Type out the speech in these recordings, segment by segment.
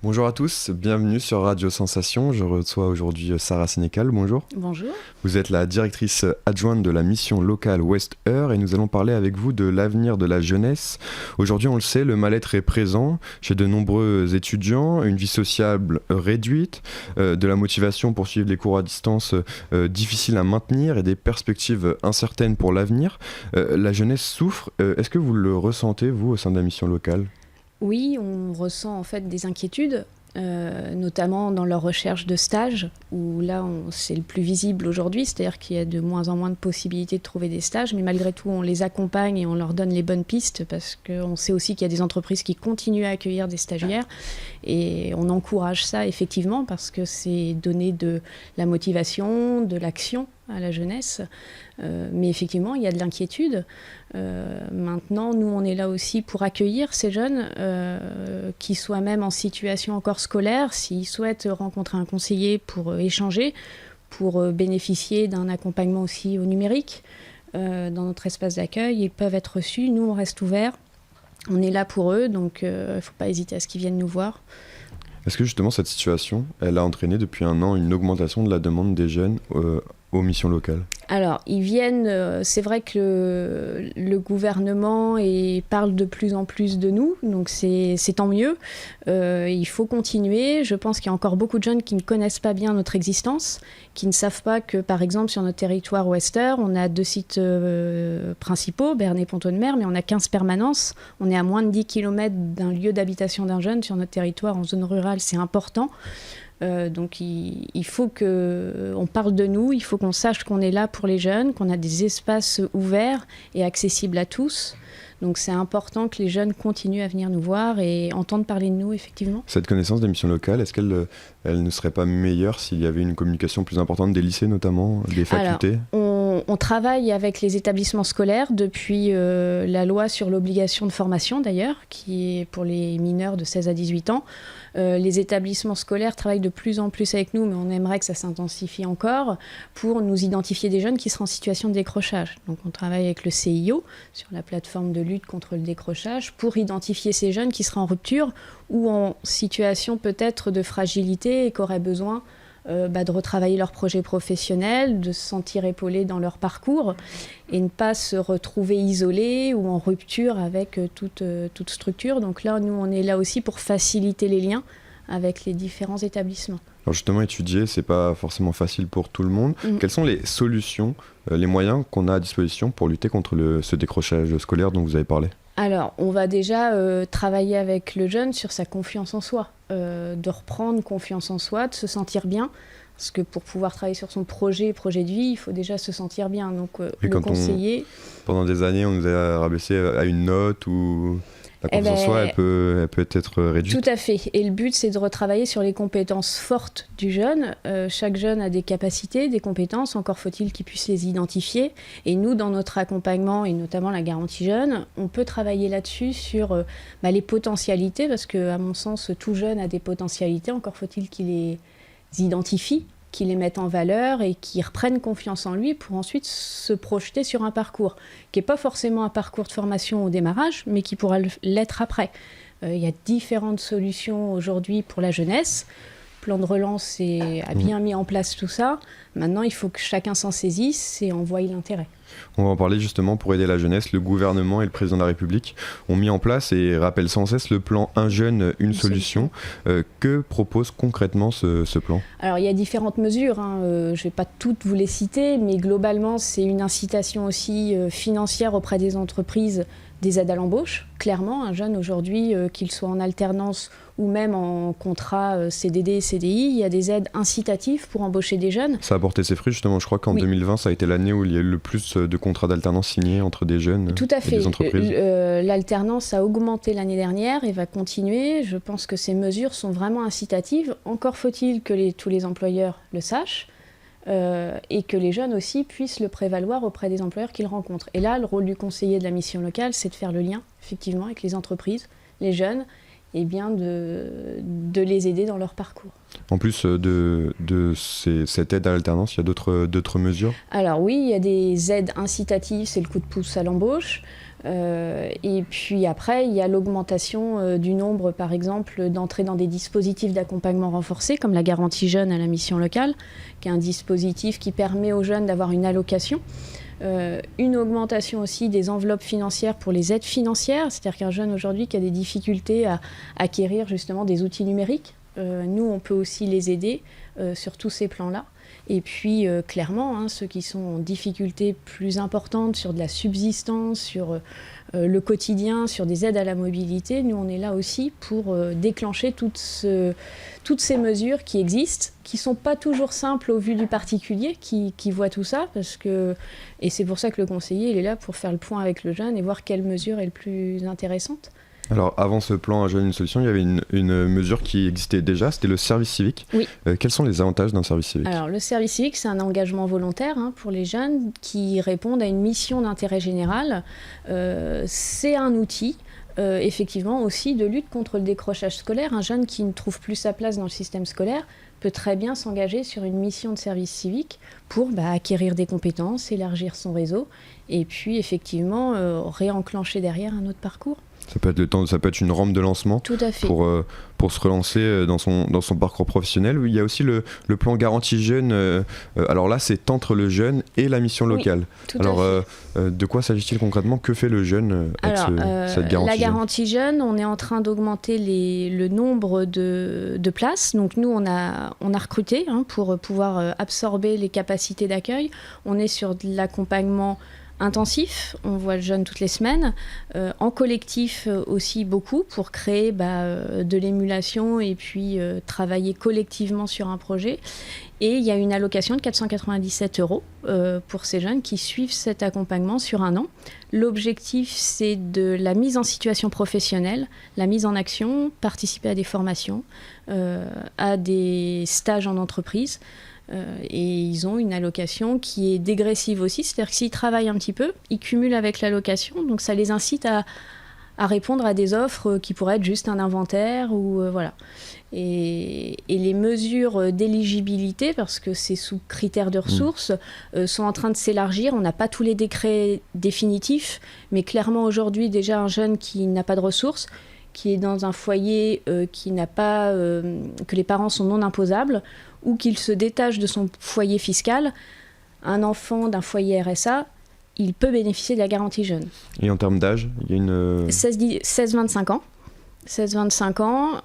Bonjour à tous, bienvenue sur Radio Sensation. Je reçois aujourd'hui Sarah Sénécal, bonjour. Bonjour. Vous êtes la directrice adjointe de la mission locale Ouest Eure et nous allons parler avec vous de l'avenir de la jeunesse. Aujourd'hui, on le sait, le mal-être est présent chez de nombreux étudiants, une vie sociable réduite, de la motivation pour suivre les cours à distance difficile à maintenir et des perspectives incertaines pour l'avenir. La jeunesse souffre. Est-ce que vous le ressentez, vous, au sein de la mission locale ? Oui, on ressent en fait des inquiétudes, notamment dans leur recherche de stage, où là c'est le plus visible aujourd'hui, c'est-à-dire qu'il y a de moins en moins de possibilités de trouver des stages, mais malgré tout on les accompagne et on leur donne les bonnes pistes, parce qu'on sait aussi qu'il y a des entreprises qui continuent à accueillir des stagiaires, et on encourage ça effectivement, parce que c'est donner de la motivation, de l'action à la jeunesse, mais effectivement il y a de l'inquiétude. Maintenant nous on est là aussi pour accueillir ces jeunes qui soient même en situation encore scolaire, s'ils souhaitent rencontrer un conseiller pour échanger, pour bénéficier d'un accompagnement aussi au numérique dans notre espace d'accueil, ils peuvent être reçus, nous on reste ouverts, on est là pour eux, donc il ne faut pas hésiter à ce qu'ils viennent nous voir. Est-ce que justement cette situation, elle a entraîné depuis un an une augmentation de la demande des jeunes aux missions locales ? Alors, ils viennent, c'est vrai que le gouvernement parle de plus en plus de nous, donc c'est tant mieux. Il faut continuer. Je pense qu'il y a encore beaucoup de jeunes qui ne connaissent pas bien notre existence, qui ne savent pas que, par exemple, sur notre territoire Ouest Eure, on a 2 sites principaux, Bernay et Pont-Audemer, mais on a 15 permanences. On est à moins de 10 km d'un lieu d'habitation d'un jeune sur notre territoire en zone rurale, c'est important. Donc il faut qu'on parle de nous, il faut qu'on sache qu'on est là pour les jeunes, qu'on a des espaces ouverts et accessibles à tous. Donc c'est important que les jeunes continuent à venir nous voir et entendre parler de nous, effectivement. Cette connaissance des missions locales, est-ce qu'elle ne serait pas meilleure s'il y avait une communication plus importante des lycées notamment, des facultés ? Alors, on travaille avec les établissements scolaires depuis la loi sur l'obligation de formation d'ailleurs, qui est pour les mineurs de 16 à 18 ans. Les établissements scolaires travaillent de plus en plus avec nous, mais on aimerait que ça s'intensifie encore pour nous identifier des jeunes qui seraient en situation de décrochage. Donc on travaille avec le CIO sur la plateforme de lutte contre le décrochage pour identifier ces jeunes qui seraient en rupture ou en situation peut-être de fragilité et qui auraient besoin de retravailler leur projet professionnel, de se sentir épaulés dans leur parcours et ne pas se retrouver isolés ou en rupture avec toute structure. Donc là, nous, on est là aussi pour faciliter les liens avec les différents établissements. Alors justement, étudier, c'est pas forcément facile pour tout le monde. Quelles sont les solutions, les moyens qu'on a à disposition pour lutter contre ce décrochage scolaire dont vous avez parlé ? Alors, on va déjà travailler avec le jeune sur sa confiance en soi, de reprendre confiance en soi, de se sentir bien. Parce que pour pouvoir travailler sur son projet de vie, il faut déjà se sentir bien. Donc, le conseiller... Pendant des années, on nous a rabaissé à une note ou... La confiance en soi, elle peut être réduite. Tout à fait. Et le but, c'est de retravailler sur les compétences fortes du jeune. Chaque jeune a des capacités, des compétences. Encore faut-il qu'il puisse les identifier. Et nous, dans notre accompagnement, et notamment la garantie jeune, on peut travailler là-dessus sur les potentialités, parce qu'à mon sens, tout jeune a des potentialités. Encore faut-il qu'il les identifie, qui les mettent en valeur et qui reprennent confiance en lui pour ensuite se projeter sur un parcours qui n'est pas forcément un parcours de formation au démarrage, mais qui pourra l'être après. Il y a différentes solutions aujourd'hui pour la jeunesse. Le plan de relance a bien mis en place tout ça. Maintenant, il faut que chacun s'en saisisse et en voie l'intérêt. On va en parler justement pour aider la jeunesse. Le gouvernement et le président de la République ont mis en place et rappellent sans cesse le plan Un jeune, une solution. Que propose concrètement ce plan ? Alors il y a différentes mesures, je ne vais pas toutes vous les citer, mais globalement c'est une incitation aussi financière auprès des entreprises, des aides à l'embauche. Clairement, un jeune aujourd'hui, qu'il soit en alternance ou même en contrat CDD, CDI, il y a des aides incitatives pour embaucher des jeunes. Ça a porté ses fruits justement, je crois qu'en 2020, ça a été l'année où il y a eu le plus de contrats d'alternance signés entre des jeunes et des entreprises. L'alternance a augmenté l'année dernière et va continuer. Je pense que ces mesures sont vraiment incitatives. Encore faut-il que tous les employeurs le sachent. Et que les jeunes aussi puissent le prévaloir auprès des employeurs qu'ils rencontrent. Et là, le rôle du conseiller de la mission locale, c'est de faire le lien, effectivement, avec les entreprises, les jeunes, eh bien de les aider dans leur parcours. En plus cette aide à l'alternance, il y a d'autres mesures? Alors oui, il y a des aides incitatives, c'est le coup de pouce à l'embauche. Et puis après, il y a l'augmentation du nombre, par exemple, d'entrées dans des dispositifs d'accompagnement renforcés, comme la garantie jeune à la mission locale, qui est un dispositif qui permet aux jeunes d'avoir une allocation. Une augmentation aussi des enveloppes financières pour les aides financières, c'est-à-dire qu'un jeune aujourd'hui qui a des difficultés à acquérir justement des outils numériques, nous on peut aussi les aider sur tous ces plans-là. Et puis clairement, ceux qui sont en difficulté plus importante sur de la subsistance, sur le quotidien, sur des aides à la mobilité, nous on est là aussi pour déclencher toutes ces mesures qui existent, qui ne sont pas toujours simples au vu du particulier qui voit tout ça, et c'est pour ça que le conseiller il est là pour faire le point avec le jeune et voir quelle mesure est le plus intéressante. Alors, avant ce plan Un jeune, une solution, il y avait une mesure qui existait déjà, c'était le service civique. Oui. Quels sont les avantages d'un service civique? Alors, le service civique, c'est un engagement volontaire pour les jeunes qui répondent à une mission d'intérêt général. C'est un outil, effectivement, aussi de lutte contre le décrochage scolaire. Un jeune qui ne trouve plus sa place dans le système scolaire peut très bien s'engager sur une mission de service civique pour acquérir des compétences, élargir son réseau et puis, effectivement, réenclencher derrière un autre parcours. Ça peut être une rampe de lancement. Tout à fait. Pour se relancer dans son parcours professionnel. Il y a aussi le plan garantie jeune. Alors là, c'est entre le jeune et la mission locale. Oui, tout à fait. De quoi s'agit-il concrètement? Que fait le jeune avec cette garantie jeune? La garantie jeune, on est en train d'augmenter le nombre de places. Donc nous, on a recruté pour pouvoir absorber les capacités d'accueil. On est sur de l'accompagnement intensif, on voit le jeune toutes les semaines, en collectif aussi beaucoup pour créer de l'émulation et puis travailler collectivement sur un projet. Et il y a une allocation de 497 € pour ces jeunes qui suivent cet accompagnement sur un an. L'objectif, c'est de la mise en situation professionnelle, la mise en action, participer à des formations, à des stages en entreprise. Et ils ont une allocation qui est dégressive aussi, c'est-à-dire que s'ils travaillent un petit peu, ils cumulent avec l'allocation, donc ça les incite à répondre à des offres qui pourraient être juste un inventaire ou voilà. Et les mesures d'éligibilité, parce que c'est sous critères de ressources, sont en train de s'élargir. On n'a pas tous les décrets définitifs, mais clairement aujourd'hui déjà un jeune qui n'a pas de ressources, qui est dans un foyer qui n'a pas, que les parents sont non imposables, ou qu'il se détache de son foyer fiscal, un enfant d'un foyer RSA, il peut bénéficier de la garantie jeune. Et en termes d'âge, il y a une... 16-25 ans. 16-25 ans.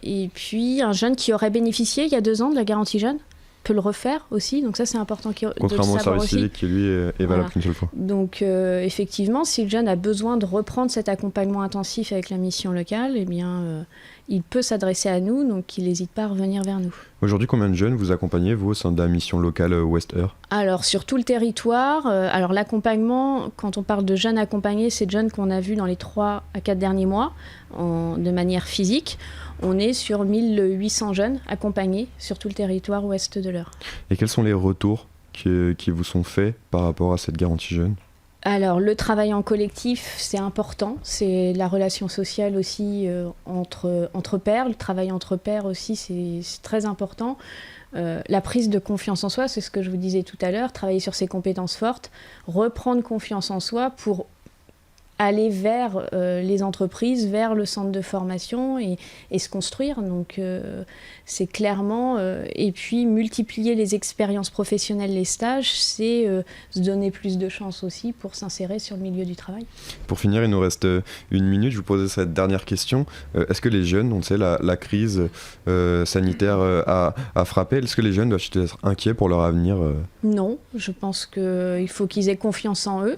Et puis, un jeune qui aurait bénéficié il y a 2 ans de la garantie jeune peut le refaire aussi. Donc ça, c'est important de le savoir aussi. Contrairement au service civique qui, lui, est valable qu'une seule fois. Donc, effectivement, si le jeune a besoin de reprendre cet accompagnement intensif avec la mission locale, eh bien, il peut s'adresser à nous, donc il n'hésite pas à revenir vers nous. Aujourd'hui, combien de jeunes vous accompagnez, vous, au sein de la mission locale West Eure? Alors, sur tout le territoire, alors l'accompagnement, quand on parle de jeunes accompagnés, c'est de jeunes qu'on a vus dans les 3 à 4 derniers mois, de manière physique. On est sur 1800 jeunes accompagnés sur tout le territoire ouest de l'Eure. Et quels sont les retours qui vous sont faits par rapport à cette garantie jeune? Alors, le travail en collectif, c'est important. C'est la relation sociale aussi entre pairs. Le travail entre pairs aussi, c'est très important. La prise de confiance en soi, c'est ce que je vous disais tout à l'heure. Travailler sur ses compétences fortes, reprendre confiance en soi pour aller vers les entreprises, vers le centre de formation et se construire. Donc c'est clairement... et puis multiplier les expériences professionnelles, les stages, c'est se donner plus de chances aussi pour s'insérer sur le milieu du travail. Pour finir, il nous reste 1 minute. Je vous posais cette dernière question. Est-ce que les jeunes, on sait, la crise sanitaire a frappé, est-ce que les jeunes doivent être inquiets pour leur avenir? Non, je pense qu'il faut qu'ils aient confiance en eux.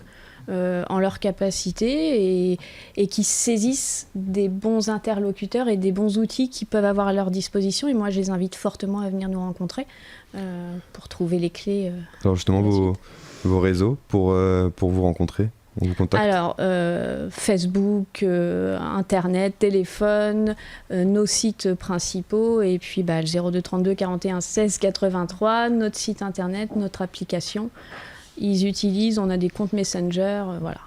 En leur capacité et qui saisissent des bons interlocuteurs et des bons outils qu'ils peuvent avoir à leur disposition. Et moi, je les invite fortement à venir nous rencontrer pour trouver les clés. Alors justement, vos réseaux pour vous rencontrer, on vous contacte? Alors, Facebook, Internet, téléphone, nos sites principaux et puis le 02 32 41 16 83, notre site Internet, notre application. Ils utilisent, on a des comptes Messenger, voilà.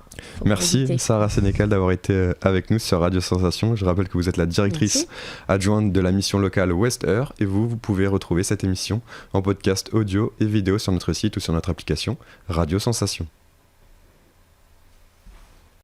Merci Sarah Sénécal d'avoir été avec nous sur Radio Sensation. Je rappelle que vous êtes la directrice adjointe de la mission locale West Eure et vous pouvez retrouver cette émission en podcast audio et vidéo sur notre site ou sur notre application Radio Sensation.